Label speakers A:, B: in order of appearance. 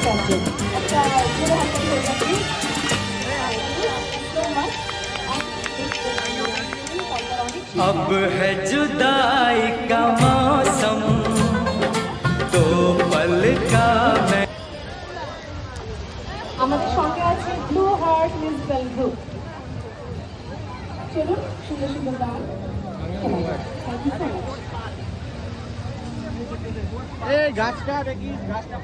A: captain একটা জোরে হাততালি হয়ে যাচ্ছে সো মাচ
B: अब है जुदाई का मौसम तो पल का मैं
A: আমাদের সঙ্গে আছে ব্লু হার্ট মিউজিক্যাল গ্রুপ চলুন সুন্দর সুন্দর গান থ্যাংক ইউ সো মাচ
C: এই গাছটা দেখি গাছটা